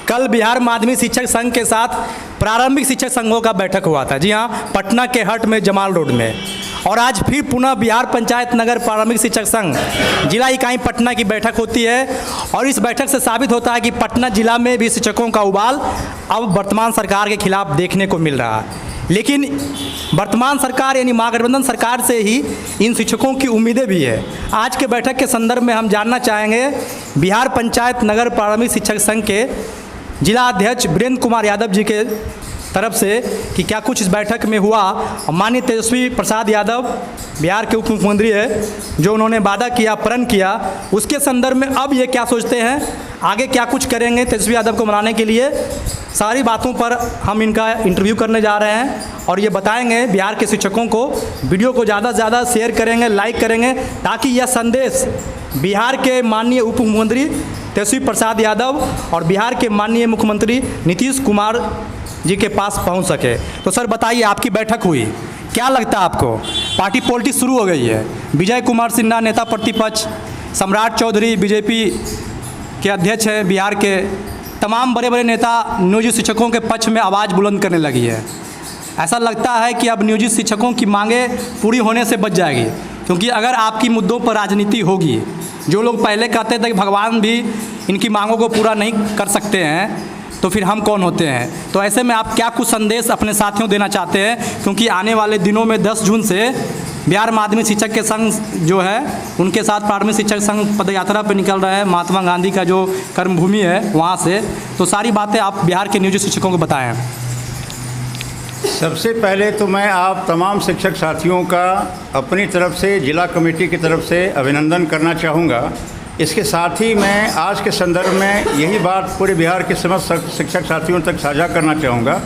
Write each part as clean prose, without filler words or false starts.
कल बिहार माध्यमिक शिक्षक संघ के साथ प्रारंभिक शिक्षक संघों का बैठक हुआ था। जी हाँ, पटना के हट में जमाल रोड में। और आज फिर पुनः बिहार पंचायत नगर प्रारंभिक शिक्षक संघ जिला इकाई पटना की बैठक होती है। और इस बैठक से साबित होता है कि पटना जिला में भी शिक्षकों का उबाल अब वर्तमान सरकार के खिलाफ देखने को मिल रहा है। लेकिन वर्तमान सरकार यानी महागठबंधन सरकार से ही इन शिक्षकों की उम्मीदें भी है। आज के बैठक के संदर्भ में हम जानना चाहेंगे बिहार पंचायत नगर प्रारंभिक शिक्षक संघ के जिला अध्यक्ष वीरेंद्र कुमार यादव जी के तरफ से कि क्या कुछ इस बैठक में हुआ। माननीय तेजस्वी प्रसाद यादव बिहार के उप मुख्यमंत्री है, जो उन्होंने वादा किया, प्रण किया, उसके संदर्भ में अब ये क्या सोचते हैं, आगे क्या कुछ करेंगे तेजस्वी यादव को मनाने के लिए, सारी बातों पर हम इनका इंटरव्यू करने जा रहे हैं। और ये बताएंगे बिहार के शिक्षकों को, वीडियो को ज़्यादा से ज़्यादा शेयर करेंगे, लाइक करेंगे, ताकि यह संदेश बिहार के माननीय उप मुख्यमंत्री तेजस्वी प्रसाद यादव और बिहार के माननीय मुख्यमंत्री नीतीश कुमार जी के पास पहुंच सके। तो सर बताइए, आपकी बैठक हुई, क्या लगता है आपको? पार्टी पॉलिटिक्स शुरू हो गई है। विजय कुमार सिन्हा नेता प्रतिपक्ष, सम्राट चौधरी बीजेपी के अध्यक्ष हैं बिहार के, तमाम बड़े बड़े नेता नियोजित शिक्षकों के पक्ष में आवाज़ बुलंद करने लगी है। ऐसा लगता है कि अब नियोजित शिक्षकों की मांगें पूरी होने से बच जाएगी, क्योंकि अगर आपकी मुद्दों पर राजनीति होगी, जो लोग पहले कहते थे कि भगवान भी इनकी मांगों को पूरा नहीं कर सकते हैं, तो फिर हम कौन होते हैं। तो ऐसे में आप क्या कुछ संदेश अपने साथियों देना चाहते हैं, क्योंकि आने वाले दिनों में 10 जून से बिहार माध्यमिक शिक्षक के संघ जो है उनके साथ प्राथमिक शिक्षक संघ पदयात्रा पर निकल रहा है, महात्मा गांधी का जो कर्मभूमि है वहाँ से। तो सारी बातें आप बिहार के नियोजित शिक्षकों को बताएं। सबसे पहले तो मैं आप तमाम शिक्षक साथियों का अपनी तरफ से, जिला कमेटी की तरफ से अभिनंदन करना चाहूँगा। इसके साथ ही मैं आज के संदर्भ में यही बात पूरे बिहार के समस्त शिक्षक साथियों तक साझा करना चाहूँगा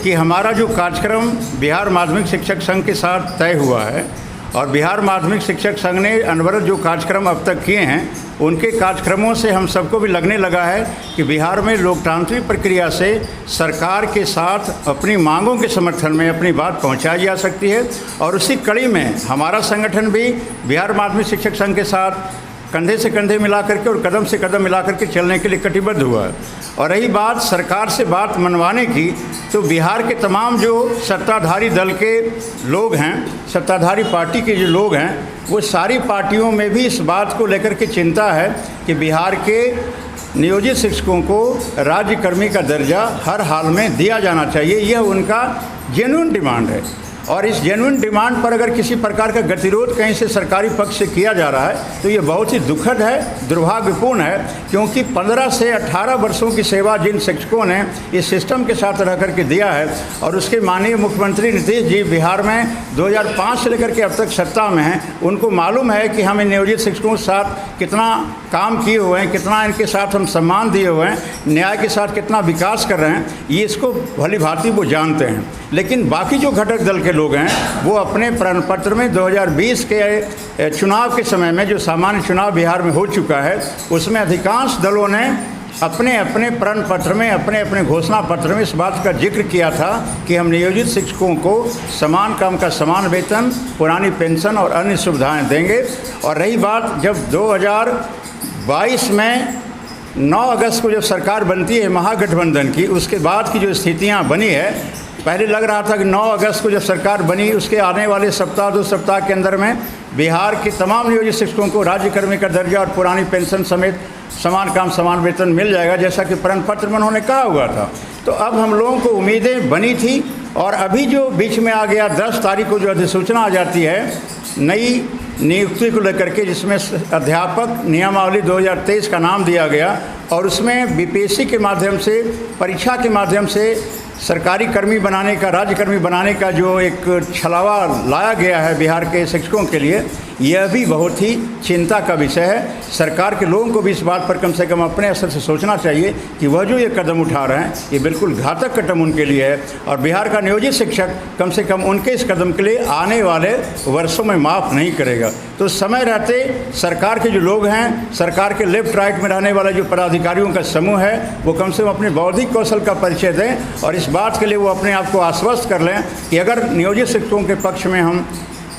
कि हमारा जो कार्यक्रम बिहार माध्यमिक शिक्षक संघ के साथ तय हुआ है, और बिहार माध्यमिक शिक्षक संघ ने अनवरत जो कार्यक्रम अब तक किए हैं, उनके कार्यक्रमों से हम सबको भी लगने लगा है कि बिहार में लोकतांत्रिक प्रक्रिया से सरकार के साथ अपनी मांगों के समर्थन में अपनी बात पहुंचाई जा सकती है। और उसी कड़ी में हमारा संगठन भी बिहार माध्यमिक शिक्षक संघ के साथ कंधे से कंधे मिला करके और कदम से कदम मिला करके चलने के लिए कटिबद्ध हुआ है। और रही बात सरकार से बात मनवाने की, तो बिहार के तमाम जो सत्ताधारी दल के लोग हैं, सत्ताधारी पार्टी के जो लोग हैं, वो सारी पार्टियों में भी इस बात को लेकर के चिंता है कि बिहार के नियोजित शिक्षकों को राज्यकर्मी का दर्जा हर हाल में दिया जाना चाहिए। यह उनका जेन्युइन डिमांड है। और इस जेन्युइन डिमांड पर अगर किसी प्रकार का गतिरोध कहीं से सरकारी पक्ष से किया जा रहा है, तो ये बहुत ही दुखद है, दुर्भाग्यपूर्ण है। क्योंकि 15 से 18 वर्षों की सेवा जिन शिक्षकों ने इस सिस्टम के साथ रह करके दिया है, और उसके माननीय मुख्यमंत्री नीतीश जी बिहार में 2005 से लेकर के अब तक सत्ता में हैं, उनको मालूम है कि हम इन नियोजित शिक्षकों के साथ कितना काम किए हुए हैं, कितना इनके साथ हम सम्मान दिए हुए हैं, न्याय के साथ कितना विकास कर रहे हैं, ये इसको भली भांति वो जानते हैं। लेकिन बाकी जो घटक दल के लोग हैं, वो अपने प्रण पत्र में 2020 के चुनाव के समय में जो सामान्य चुनाव बिहार में हो चुका है, उसमें अधिकांश दलों ने अपने अपने प्रण पत्र में, अपने अपने घोषणा पत्र में इस बात का जिक्र किया था कि हम नियोजित शिक्षकों को समान काम का समान वेतन, पुरानी पेंशन और अन्य सुविधाएं देंगे। और रही बात जब 2022 में 9 अगस्त को जब सरकार बनती है महागठबंधन की, उसके बाद की जो स्थितियां बनी है, पहले लग रहा था कि 9 अगस्त को जब सरकार बनी, उसके आने वाले सप्ताह 2 सप्ताह के अंदर में बिहार के तमाम नियोजित शिक्षकों को राज्यकर्मी का दर्जा और पुरानी पेंशन समेत समान काम समान वेतन मिल जाएगा, जैसा कि प्रण पत्र में उन्होंने कहा हुआ था। तो अब हम लोगों को उम्मीदें बनी थी, और अभी जो बीच में आ गया 10 तारीख को जो अधिसूचना आ जाती है नई नियुक्ति को लेकर के, जिसमें अध्यापक नियमावली 2023 का नाम दिया गया, और उसमें बीपीएससी के माध्यम से, परीक्षा के माध्यम से सरकारी कर्मी बनाने का, राज्यकर्मी बनाने का जो एक छलावा लाया गया है बिहार के शिक्षकों के लिए, यह भी बहुत ही चिंता का विषय है। सरकार के लोगों को भी इस बात पर कम से कम अपने स्तर से सोचना चाहिए कि वह जो ये कदम उठा रहे हैं, ये बिल्कुल घातक कदम उनके लिए है, और बिहार का नियोजित शिक्षक कम से कम उनके इस कदम के लिए आने वाले वर्षों में माफ़ नहीं करेगा। तो समय रहते सरकार के जो लोग हैं, सरकार के लेफ्ट राइट में रहने वाले जो पदाधिकारियों का समूह है, वो कम से कम अपने बौद्धिक कौशल का परिचय दें, और इस बात के लिए वो अपने आप को आश्वस्त कर लें कि अगर नियोजित शिक्षकों के पक्ष में हम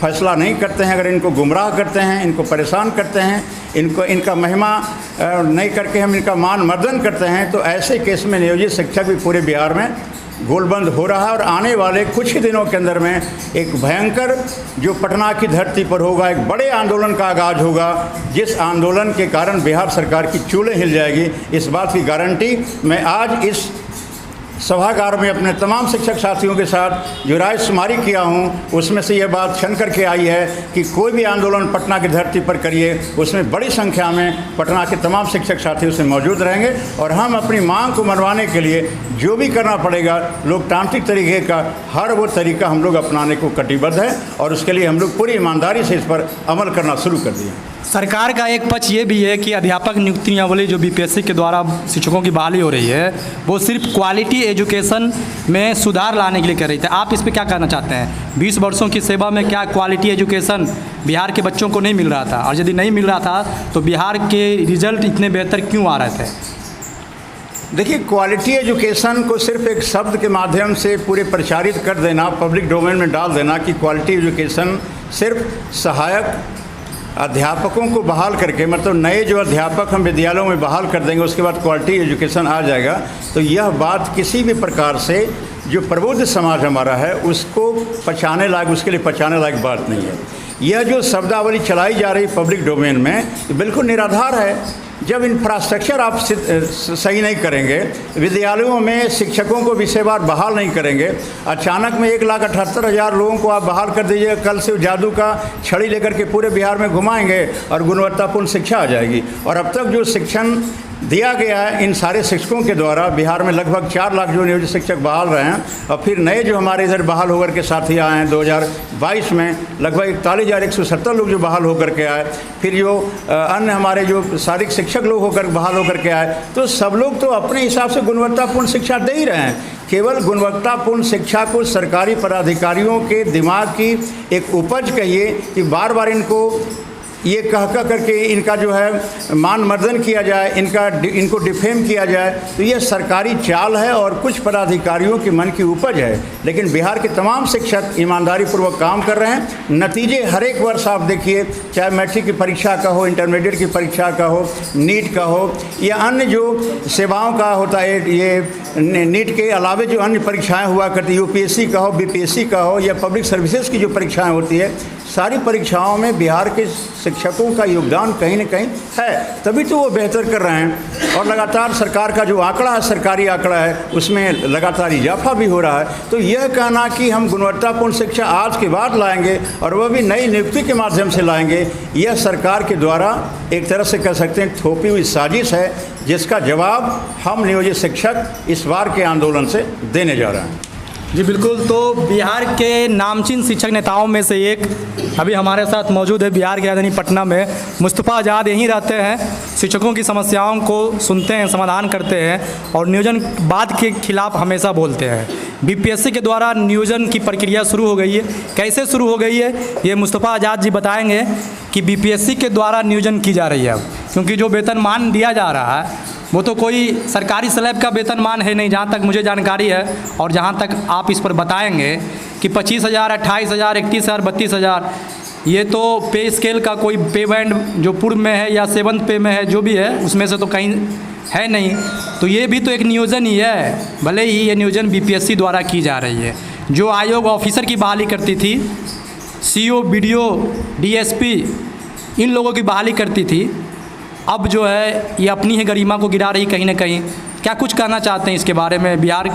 फैसला नहीं करते हैं, अगर इनको गुमराह करते हैं, इनको परेशान करते हैं, इनका महिमा नहीं करके हम इनका मान मर्दन करते हैं, तो ऐसे केस में नियोजित शिक्षक भी पूरे बिहार में गोलबंद हो रहा है। और आने वाले कुछ ही दिनों के अंदर में एक भयंकर जो पटना की धरती पर होगा, एक बड़े आंदोलन का आगाज़ होगा, जिस आंदोलन के कारण बिहार सरकार की चूल्हे हिल जाएगी। इस बात की गारंटी मैं आज इस सभागार में अपने तमाम शिक्षक साथियों के साथ जो रायशुमारी किया हूँ, उसमें से यह बात छन करके आई है कि कोई भी आंदोलन पटना की धरती पर करिए, उसमें बड़ी संख्या में पटना के तमाम शिक्षक साथी उसमें मौजूद रहेंगे और हम अपनी मांग को मनवाने के लिए जो भी करना पड़ेगा, लोकतांत्रिक तरीके का हर वो तरीका हम लोग अपनाने को कटिबद्ध है और उसके लिए हम लोग पूरी ईमानदारी से इस पर अमल करना शुरू कर दिया। सरकार का एक पक्ष ये भी है कि अध्यापक नियुक्ति नियमावली जो बीपीएससी के द्वारा शिक्षकों की बहाली हो रही है, वो सिर्फ क्वालिटी एजुकेशन में सुधार लाने के लिए कर रही थी। आप इस पे क्या कहना चाहते हैं? 20 वर्षों की सेवा में क्या क्वालिटी एजुकेशन बिहार के बच्चों को नहीं मिल रहा था? और यदि नहीं मिल रहा था तो बिहार के रिजल्ट इतने बेहतर क्यों आ रहे थे? देखिए, क्वालिटी एजुकेशन को सिर्फ एक शब्द के माध्यम से पूरे प्रचारित कर देना, पब्लिक डोमेन में डाल देना कि क्वालिटी एजुकेशन सिर्फ सहायक अध्यापकों को बहाल करके, मतलब नए जो अध्यापक हम विद्यालयों में बहाल कर देंगे उसके बाद क्वालिटी एजुकेशन आ जाएगा, तो यह बात किसी भी प्रकार से जो प्रबुद्ध समाज हमारा है उसको पचाने लायक, उसके लिए पचाने लायक बात नहीं है। यह जो शब्दावली चलाई जा रही पब्लिक डोमेन में बिल्कुल निराधार है। जब इंफ्रास्ट्रक्चर आप सही नहीं करेंगे, विद्यालयों में शिक्षकों को विषयवार बहाल नहीं करेंगे, अचानक में 1,78,000 लोगों को आप बहाल कर दीजिए, कल से जादू का छड़ी लेकर के पूरे बिहार में घुमाएंगे और गुणवत्तापूर्ण शिक्षा आ जाएगी। और अब तक जो शिक्षण दिया गया है इन सारे शिक्षकों के द्वारा, बिहार में लगभग 4 लाख जो नियोजित शिक्षक बहाल रहे हैं और फिर नए जो हमारे इधर बहाल होकर के साथी आए हैं 2022 में लगभग 41,170 लोग जो बहाल होकर के आए, फिर जो अन्य हमारे जो शारीरिक शिक्षक लोग होकर बहाल होकर के आए, तो सब लोग तो अपने हिसाब से गुणवत्तापूर्ण शिक्षा दे ही रहे हैं। केवल गुणवत्तापूर्ण शिक्षा को सरकारी पदाधिकारियों के दिमाग की एक उपज कहिए कि बार बार इनको ये कह करके इनका जो है मान मर्दन किया जाए, इनको डिफेम किया जाए, तो ये सरकारी चाल है और कुछ पदाधिकारियों के मन की उपज है। लेकिन बिहार के तमाम शिक्षक ईमानदारी पूर्वक काम कर रहे हैं। नतीजे हर एक वर्ष आप देखिए, चाहे मैट्रिक की परीक्षा का हो, इंटरमीडिएट की परीक्षा का हो, नीट का हो या अन्य जो सेवाओं का होता है, ये नीट के अलावे जो अन्य परीक्षाएँ हुआ करती, यूपीएससी का हो, बीपीएससी का हो या पब्लिक सर्विसेज की जो परीक्षाएँ होती है, सारी परीक्षाओं में बिहार के शिक्षकों का योगदान कहीं न कहीं है, तभी तो वो बेहतर कर रहे हैं। और लगातार सरकार का जो आंकड़ा है, सरकारी आंकड़ा है, उसमें लगातार इजाफा भी हो रहा है। तो यह कहना कि हम गुणवत्तापूर्ण शिक्षा आज के बाद लाएंगे और वह भी नई नियुक्ति के माध्यम से लाएंगे, यह सरकार के द्वारा एक तरह से कह सकते हैं थोपी हुई साजिश है, जिसका जवाब हम नियोजित शिक्षक इस बार के आंदोलन से देने जा रहे हैं। जी बिल्कुल। तो बिहार के नामचीन शिक्षक नेताओं में से एक अभी हमारे साथ मौजूद है। बिहार के राजधानी पटना में मुस्तफ़ा आज़ाद यहीं रहते हैं, शिक्षकों की समस्याओं को सुनते हैं, समाधान करते हैं और नियोजनवाद के खिलाफ हमेशा बोलते हैं। बीपीएससी के द्वारा नियोजन की प्रक्रिया शुरू हो गई है। कैसे शुरू हो गई है ये मुस्तफ़ा आज़ाद जी बताएंगे कि बीपीएससी के द्वारा नियोजन की जा रही है अब, क्योंकि जो वेतनमान दिया जा रहा है वो तो कोई सरकारी स्लैब का वेतनमान है नहीं, जहाँ तक मुझे जानकारी है और जहाँ तक आप इस पर बताएंगे कि 25,000, 28,000, 31,000, 32,000, ये तो पे स्केल का कोई पे बैंड जो पूर्व में है या 7th पे में है, जो भी है उसमें से तो कहीं है नहीं। तो ये भी तो एक नियोजन ही है, भले ही ये नियोजन बीपीएससी द्वारा की जा रही है। जो आयोग ऑफिसर की बहाली करती थी, सीओ, बीडीओ, डीएसपी, इन लोगों की बहाली करती थी, अब जो है ये अपनी ही गरिमा को गिरा रही कहीं ना कहीं। क्या कुछ कहना चाहते हैं इसके बारे में बिहार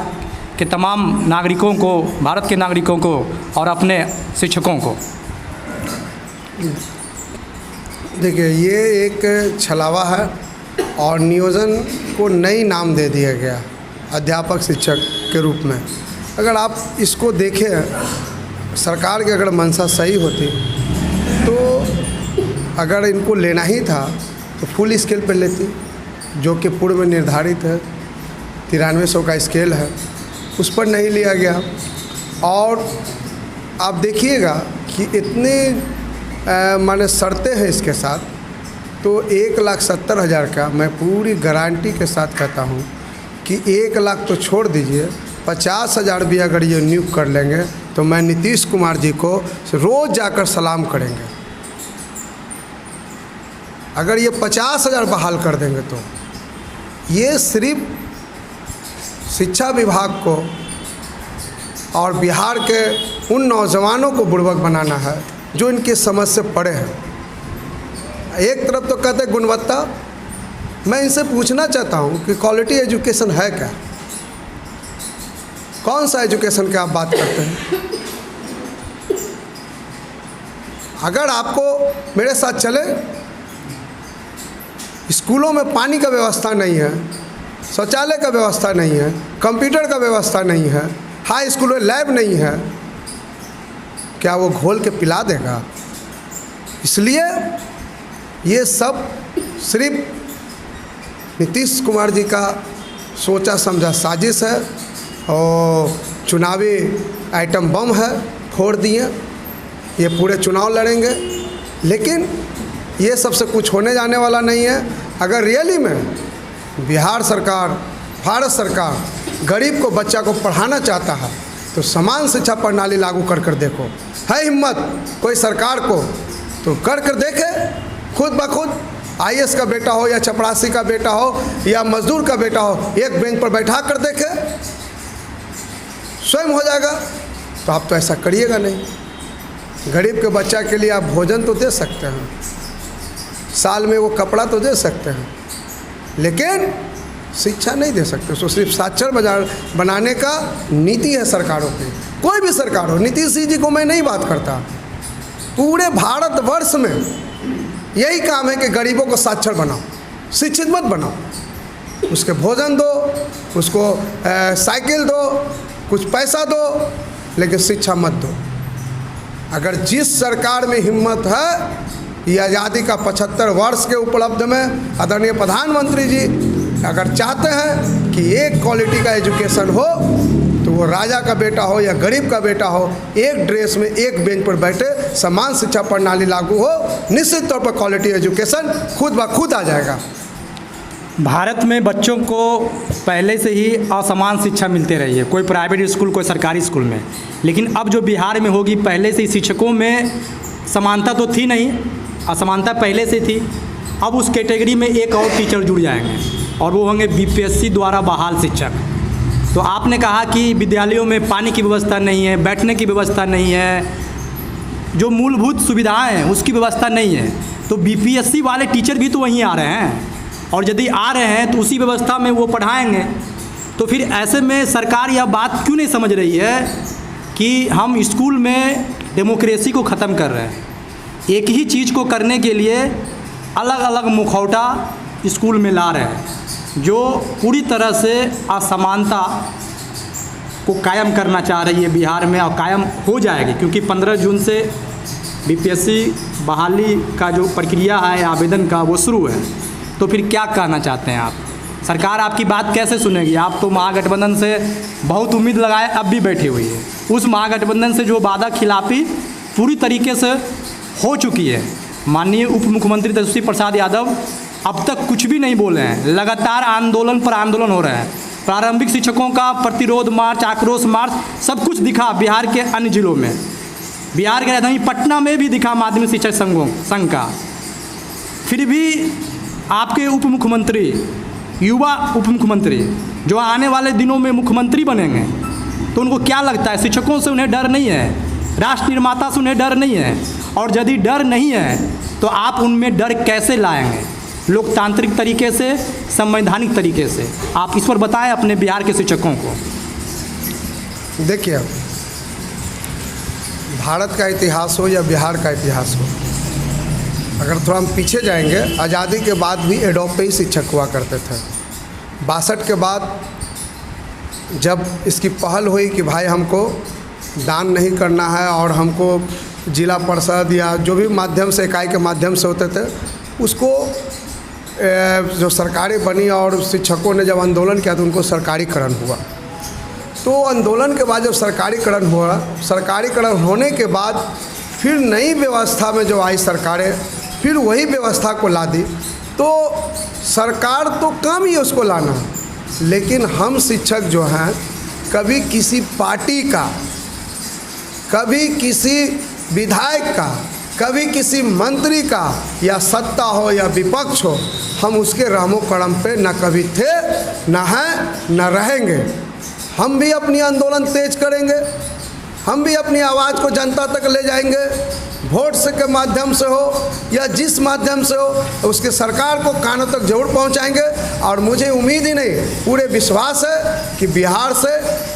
के तमाम नागरिकों को, भारत के नागरिकों को और अपने शिक्षकों को? देखिए, ये एक छलावा है और नियोजन को नई नाम दे दिया गया अध्यापक शिक्षक के रूप में। अगर आप इसको देखें, सरकार की अगर मंशा सही होती तो अगर इनको लेना ही था तो फुल स्केल पर लेती, जो कि पूर्व में निर्धारित है, 9300 का स्केल है, उस पर नहीं लिया गया। और आप देखिएगा कि इतने माने शर्तें हैं इसके साथ, तो 1,70,000 का मैं पूरी गारंटी के साथ कहता हूँ कि 1 लाख तो छोड़ दीजिए, 50,000 भी अगर ये नियुक्त कर लेंगे तो मैं नीतीश कुमार जी को रोज़ जाकर सलाम करेंगे। अगर ये 50,000 बहाल कर देंगे तो ये सिर्फ शिक्षा विभाग को और बिहार के उन नौजवानों को बुड़बक बनाना है जो इनकी समझ से पड़े हैं। एक तरफ तो कहते हैं गुणवत्ता, मैं इनसे पूछना चाहता हूँ कि क्वालिटी एजुकेशन है क्या? कौन सा एजुकेशन की आप बात करते हैं? अगर आपको मेरे साथ चले, स्कूलों में पानी का व्यवस्था नहीं है, शौचालय का व्यवस्था नहीं है, कंप्यूटर का व्यवस्था नहीं है, हाई स्कूल में लैब नहीं है, क्या वो घोल के पिला देगा? इसलिए ये सब सिर्फ नीतीश कुमार जी का सोचा समझा साजिश है और चुनावी आइटम बम है, फोड़ दिए। ये पूरे चुनाव लड़ेंगे, लेकिन ये सबसे कुछ होने जाने वाला नहीं है। अगर रियली में बिहार सरकार, भारत सरकार गरीब को, बच्चा को पढ़ाना चाहता है तो समान शिक्षा प्रणाली लागू कर कर देखो। है हिम्मत कोई सरकार को तो कर कर देखे, खुद ब खुद IAS का बेटा हो या चपरासी का बेटा हो या मजदूर का बेटा हो, एक बेंच पर बैठा कर देखे, स्वयं हो जाएगा। तो आप तो ऐसा करिएगा नहीं। गरीब के बच्चा के लिए आप भोजन तो दे सकते हैं, साल में वो कपड़ा तो दे सकते हैं, लेकिन शिक्षा नहीं दे सकते। उसको सिर्फ साक्षर बाजार बनाने का नीति है सरकारों की, कोई भी सरकार हो। नीतीश जी को मैं नहीं बात करता, पूरे भारतवर्ष में यही काम है कि गरीबों को साक्षर बनाओ, शिक्षित मत बनाओ। उसके भोजन दो, उसको साइकिल दो, कुछ पैसा दो, लेकिन शिक्षा मत दो। अगर जिस सरकार में हिम्मत है, ये आज़ादी का 75 वर्ष के उपलब्ध में आदरणीय प्रधानमंत्री जी अगर चाहते हैं कि एक क्वालिटी का एजुकेशन हो, तो वो राजा का बेटा हो या गरीब का बेटा हो, एक ड्रेस में एक बेंच पर बैठे, समान शिक्षा प्रणाली लागू हो, निश्चित तौर पर क्वालिटी एजुकेशन खुद ब खुद आ जाएगा। भारत में बच्चों को पहले से ही असमान शिक्षा मिलते रही है, कोई प्राइवेट स्कूल, कोई सरकारी स्कूल में। लेकिन अब जो बिहार में होगी, पहले से ही शिक्षकों में समानता तो थी नहीं, असमानता पहले से थी। अब उस कैटेगरी में एक और टीचर जुड़ जाएंगे और वो होंगे BPSC द्वारा बहाल शिक्षक। तो आपने कहा कि विद्यालयों में पानी की व्यवस्था नहीं है, बैठने की व्यवस्था नहीं है, जो मूलभूत सुविधाएं हैं उसकी व्यवस्था नहीं है। तो BPSC वाले टीचर भी तो वहीं आ रहे हैं, और यदि आ रहे हैं तो उसी व्यवस्था में वो पढ़ाएंगे। तो फिर ऐसे में सरकार यह बात क्यों नहीं समझ रही है कि हम स्कूल में डेमोक्रेसी को ख़त्म कर रहे हैं? एक ही चीज़ को करने के लिए अलग अलग मुखौटा स्कूल में ला रहे हैं, जो पूरी तरह से असमानता को कायम करना चाह रही है बिहार में, और कायम हो जाएगी, क्योंकि 15 जून से BPSC बहाली का जो प्रक्रिया है आवेदन का, वो शुरू है। तो फिर क्या कहना चाहते हैं आप? सरकार आपकी बात कैसे सुनेगी? आप तो महागठबंधन से बहुत उम्मीद लगाए, अब भी बैठी हुई है। उस महागठबंधन से जो वादा खिलाफी पूरी तरीके से हो चुकी है। माननीय उप मुख्यमंत्री तेजस्वी प्रसाद यादव अब तक कुछ भी नहीं बोले हैं, लगातार आंदोलन पर आंदोलन हो रहे हैं। प्रारंभिक शिक्षकों का प्रतिरोध मार्च, आक्रोश मार्च, सब कुछ दिखा बिहार के अन्य जिलों में। बिहार के राजधानी पटना में भी दिखा माध्यमिक शिक्षक संघ का। फिर भी आपके उप मुख्यमंत्री, युवा उप मुख्यमंत्री, जो आने वाले दिनों में मुख्यमंत्री बनेंगे, तो उनको क्या लगता है शिक्षकों से उन्हें डर नहीं है, राष्ट्र निर्माता से उन्हें डर नहीं है? और यदि डर नहीं है तो आप उनमें डर कैसे लाएंगे? लोकतांत्रिक तरीके से, संवैधानिक तरीके से? आप इस पर बताएं अपने बिहार के शिक्षकों को। देखिए, भारत का इतिहास हो या बिहार का इतिहास हो, अगर थोड़ा हम पीछे जाएंगे, आज़ादी के बाद भी एडोप्ट ही शिक्षक हुआ करते थे। 62 के बाद जब इसकी पहल हुई कि भाई हमको दान नहीं करना है और हमको जिला परिषद या जो भी माध्यम से, इकाई के माध्यम से होते थे, उसको जो सरकारें बनी और शिक्षकों ने जब आंदोलन किया तो उनको सरकारीकरण हुआ। तो आंदोलन के बाद जब सरकारीकरण हुआ, सरकारीकरण होने के बाद फिर नई व्यवस्था में जो आई सरकारें, फिर वही व्यवस्था को ला दी। तो सरकार तो काम ही उसको लाना, लेकिन हम शिक्षक जो हैं कभी किसी पार्टी का कभी किसी विधायक का, कभी किसी मंत्री का, या सत्ता हो या विपक्ष हो, हम उसके रहमो करम पे न कभी थे, न हैं, न रहेंगे। हम भी अपनी आंदोलन तेज करेंगे, हम भी अपनी आवाज़ को जनता तक ले जाएंगे, वोट से के माध्यम से हो या जिस माध्यम से हो, उसके सरकार को कानों तक जरूर पहुंचाएंगे। और मुझे उम्मीद ही नहीं, पूरे विश्वास है कि बिहार से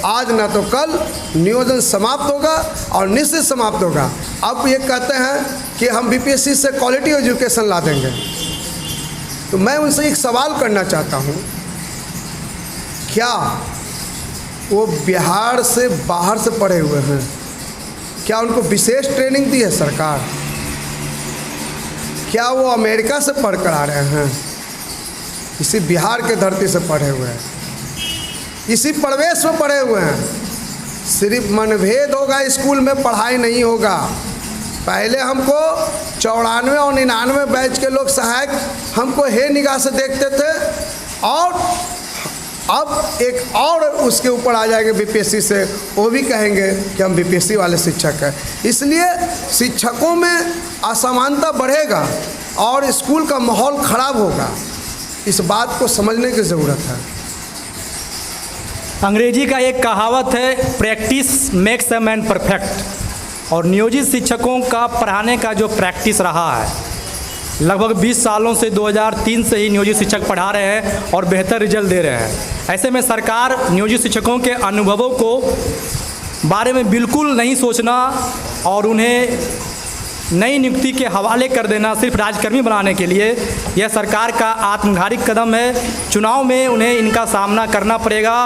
आज ना तो कल नियोजन समाप्त होगा और निश्चित समाप्त होगा। अब ये कहते हैं कि हम बीपीएससी से क्वालिटी एजुकेशन ला देंगे, तो मैं उनसे एक सवाल करना चाहता हूँ, क्या वो बिहार से बाहर से पढ़े हुए हैं? क्या उनको विशेष ट्रेनिंग दी है सरकार? क्या वो अमेरिका से पढ़ कर आ रहे हैं? इसी बिहार के धरती से पढ़े हुए हैं, इसी प्रवेश में पढ़े हुए हैं। सिर्फ मनभेद होगा, स्कूल में पढ़ाई नहीं होगा। पहले हमको 94 और 99 बैच के लोग सहायक हमको हे निगाह से देखते थे, और अब एक और उसके ऊपर आ जाएंगे बीपीएससी से, वो भी कहेंगे कि हम बीपीएससी वाले शिक्षक हैं। इसलिए शिक्षकों में असमानता बढ़ेगा और स्कूल का माहौल ख़राब होगा। इस बात को समझने की ज़रूरत है। अंग्रेजी का एक कहावत है, practice makes a man perfect. और नियोजित शिक्षकों का पढ़ाने का जो प्रैक्टिस रहा है, लगभग 20 सालों से 2003 से ही नियोजित शिक्षक पढ़ा रहे हैं और बेहतर रिजल्ट दे रहे हैं। ऐसे में सरकार नियोजित शिक्षकों के अनुभवों को बारे में बिल्कुल नहीं सोचना और उन्हें नई नियुक्ति के हवाले कर देना सिर्फ राजकर्मी बनाने के लिए, यह सरकार का आत्मघातिक कदम है। चुनाव में उन्हें इनका सामना करना पड़ेगा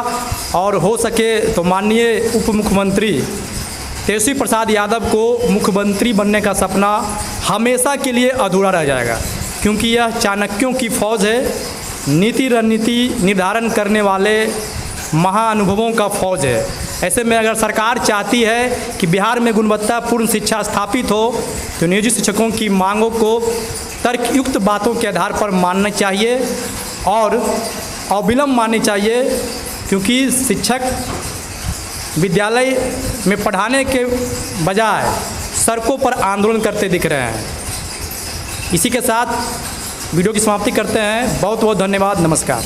और हो सके तो माननीय उप मुख्यमंत्री तेजस्वी प्रसाद यादव को मुख्यमंत्री बनने का सपना हमेशा के लिए अधूरा रह जाएगा, क्योंकि यह चाणक्यों की फौज है, नीति रणनीति निर्धारण करने वाले महाअनुभवों का फौज है। ऐसे में अगर सरकार चाहती है कि बिहार में गुणवत्तापूर्ण शिक्षा स्थापित हो, तो नियोजित शिक्षकों की मांगों को तर्कयुक्त बातों के आधार पर मानना चाहिए और अविलंब माननी चाहिए, क्योंकि शिक्षक विद्यालय में पढ़ाने के बजाय सड़कों पर आंदोलन करते दिख रहे हैं। इसी के साथ वीडियो की समाप्ति करते हैं। बहुत बहुत धन्यवाद। नमस्कार।